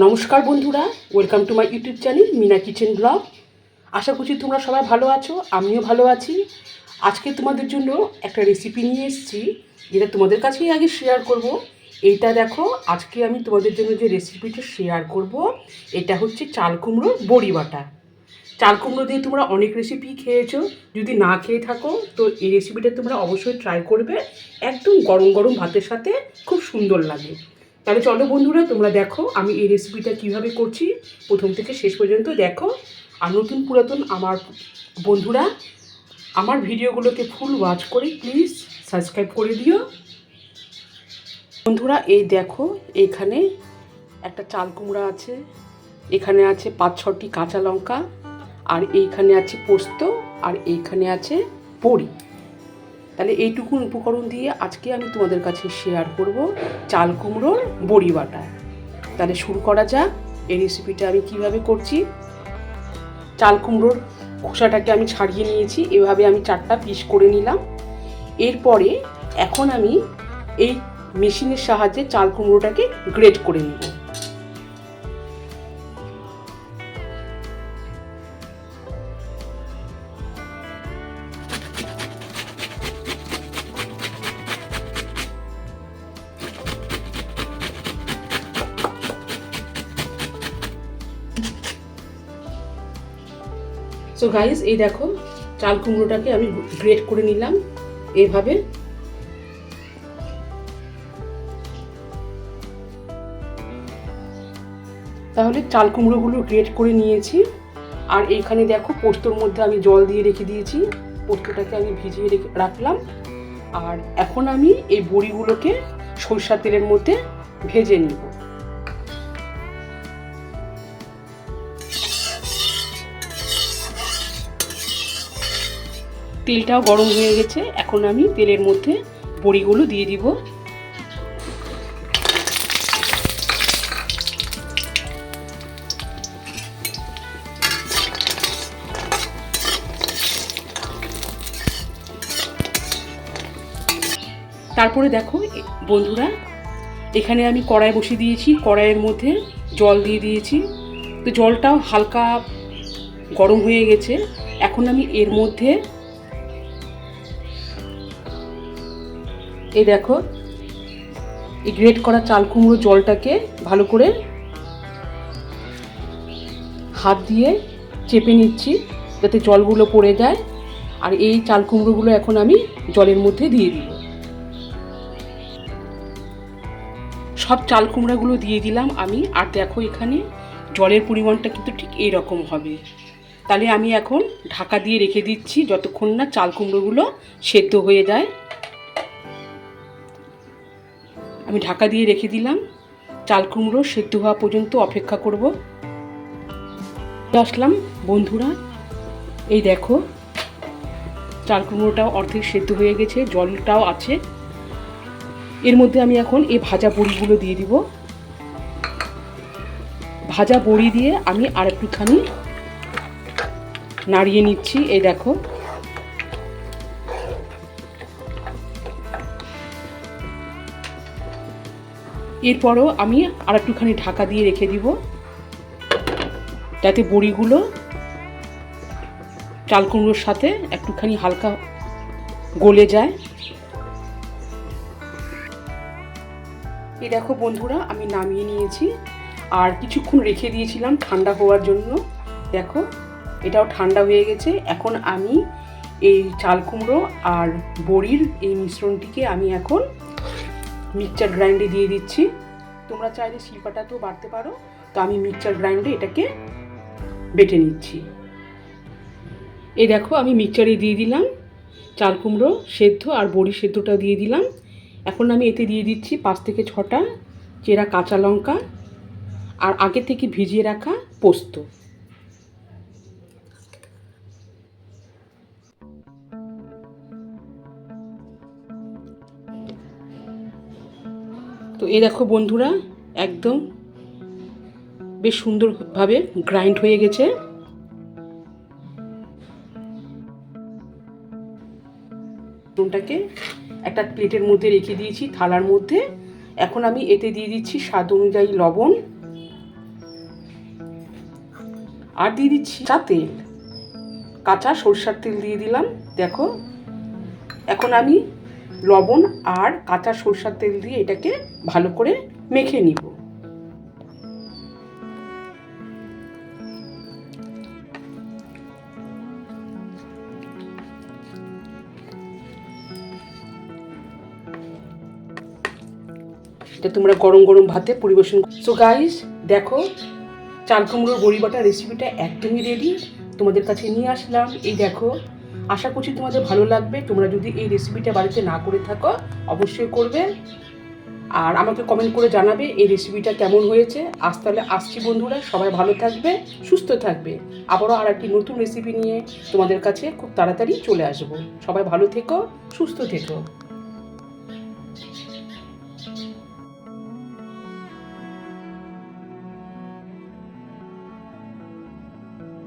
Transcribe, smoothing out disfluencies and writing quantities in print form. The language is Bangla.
নমস্কার বন্ধুরা, welcome to my YouTube channel Meena kitchen vlog. আশা করছি তোমরা সবাই ভালো আছো, আমিও ভালো আছি। আজকে তোমাদের জন্য একটা রেসিপি নিয়ে এসেছি, যেটা তোমাদের কাছেই আগে শেয়ার করব। এইটা দেখো, আজকে আমি তোমাদের জন্য যে রেসিপিটা শেয়ার করব, এটা হচ্ছে চাল কুমড়োর বড়ি বাটা। চাল কুমড়ো দিয়ে তোমরা অনেক রেসিপি খেয়েছো, যদি না খেয়ে থাকো তো এই রেসিপিটা তোমরা অবশ্যই ট্রাই করবে। একদম গরম গরম ভাতের সাথে খুব সুন্দর লাগে। তাহলে চলো বন্ধুরা, তোমরা দেখো আমি এই রেসিপিটা কীভাবে করছি, প্রথম থেকে শেষ পর্যন্ত দেখো। আর নতুন পুরাতন আমার বন্ধুরা আমার ভিডিওগুলোকে ফুল ওয়াচ করে প্লিজ সাবস্ক্রাইব করে দিও। বন্ধুরা এই দেখো, এখানে একটা চাল কুমড়া আছে, এখানে আছে 5-6টি কাঁচা লঙ্কা, আর এইখানে আছে পোস্ত, আর এইখানে আছে বড়ি। তাহলে এইটুকুন উপকরণ দিয়ে আজকে আমি তোমাদের কাছে শেয়ার করব চাল কুমড়োর বড়ি বাটা। তাহলে শুরু করা যাক। এই রেসিপিটা আমি কিভাবে করছি। চাল কুমড়োর খোসাটাকে আমি ছাড়িয়ে নিয়েছি, এভাবে আমি 4টা পিস করে নিলাম। এরপরে এখন আমি এই মেশিনের সাহায্যে চাল কুমড়োটাকে গ্রেট করে নেব। সো গাইস, এই দেখো চাল কুমড়োটাকে আমি গ্রেট করে নিলাম এইভাবে। তাহলে চাল কুমড়োগুলো গ্রেট করে নিয়েছি। আর এইখানে দেখো পোস্তর মধ্যে আমি জল দিয়ে রেখে দিয়েছি, পোস্তটাকে আমি ভিজিয়ে রাখলাম। আর এখন আমি এই বড়িগুলোকে সরষের তেলের মধ্যে ভেজে নিব। তেলটাও গরম হয়ে গেছে, এখন আমি তেলের মধ্যে বড়িগুলো দিয়ে দিব। তারপরে দেখো বন্ধুরা, এখানে আমি কড়াই বসিয়ে দিয়েছি, কড়াইয়ের মধ্যে জল দিয়ে দিয়েছি। তো জলটাও হালকা গরম হয়ে গেছে। এখন আমি এর মধ্যে এই দেখো এই গ্রেট করা চাল কুমড়ো জলটাকে ভালো করে হাত দিয়ে চেপে নিচ্ছি যাতে জলগুলো পড়ে যায়। আর এই চাল কুমড়োগুলো এখন আমি জলের মধ্যে দিয়ে দিব। সব চাল কুমড়াগুলো দিয়ে দিলাম আমি। আর দেখো এখানে জলের পরিমাণটা কিন্তু ঠিক এইরকম হবে। তাহলে আমি এখন ঢাকা দিয়ে রেখে দিচ্ছি যতক্ষণ না চাল কুমড়োগুলো সেদ্ধ হয়ে যায়। আমি ঢাকা দিয়ে রেখে দিলাম, চাল কুমড়ো সেদ্ধ হওয়া পর্যন্ত অপেক্ষা করব। আসলাম বন্ধুরা, এই দেখো চাল কুমড়োটাও অর্ধেক সেদ্ধ হয়ে গেছে, জলটাও আছে। এর মধ্যে আমি এখন এই ভাজা বড়িগুলো দিয়ে দিব। ভাজা বড়ি দিয়ে আমি আর একটুখানি নাড়িয়ে নিচ্ছি। এই দেখো এরপরও আমি আর একটুখানি ঢাকা দিয়ে রেখে দিব যাতে বড়িগুলো চাল কুমড়োর সাথে একটুখানি হালকা গলে যায়। এই দেখো বন্ধুরা, আমি নামিয়ে নিয়েছি। আর কিছুক্ষণ রেখে দিয়েছিলাম ঠান্ডা হওয়ার জন্য। দেখো এটাও ঠান্ডা হয়ে গেছে। এখন আমি এই চাল কুমড়ো আর বড়ির এই মিশ্রণটিকে আমি এখন মিক্সচার গ্রাইন্ডে দিয়ে দিচ্ছি। তোমরা চাইলে শিলপাটাতেও বাটতে পারো, তো আমি মিক্সচার গ্রাইন্ডে এটাকে বেটে নিচ্ছি। এই দেখো আমি মিক্সচারে দিয়ে দিলাম চাল কুমড়ো সেদ্ধ আর বড়ি সেদ্ধটা দিয়ে দিলাম। এখন আমি এতে দিয়ে দিচ্ছি 5 থেকে 6টা চেরা কাঁচা লঙ্কা আর আগে থেকে ভিজিয়ে রাখা পোস্ত। তো এই দেখো বন্ধুরা, একদম বেশ সুন্দরভাবে গ্রাইন্ড হয়ে গেছে। রসুনটাকে একটা প্লেটের মধ্যে রেখে দিয়েছি, থালার মধ্যে। এখন আমি এতে দিয়ে দিচ্ছি স্বাদ অনুযায়ী লবণ, আর দিয়ে দিচ্ছি তেল, কাঁচা সরষের তেল দিয়ে দিলাম। দেখো, এখন আমি লবণ আর কাঁচা সরষের তেল দিয়ে এটাকে ভালো করে মেখে নিব। এটা তোমরা গরম গরম ভাতে পরিবেশন। সো গাইস, দেখো চাল কুমড়োর বড়ি বাটা রেসিপিটা একদমই রেডি, তোমাদের কাছে নিয়ে আসলাম। এই দেখো, আশা করছি তোমাদের ভালো লাগবে। তোমরা যদি এই রেসিপিটা বাড়িতে না করে থাকো অবশ্যই করবে, আর আমাকে কমেন্ট করে জানাবে এই রেসিপিটা কেমন হয়েছে। আজ তাহলে আসছি বন্ধুরা, সবাই ভালো থাকবে, সুস্থ থাকবে। আবারও আর একটি নতুন রেসিপি নিয়ে তোমাদের কাছে খুব তাড়াতাড়ি চলে আসবো। সবাই ভালো থেকো, সুস্থ থেকো।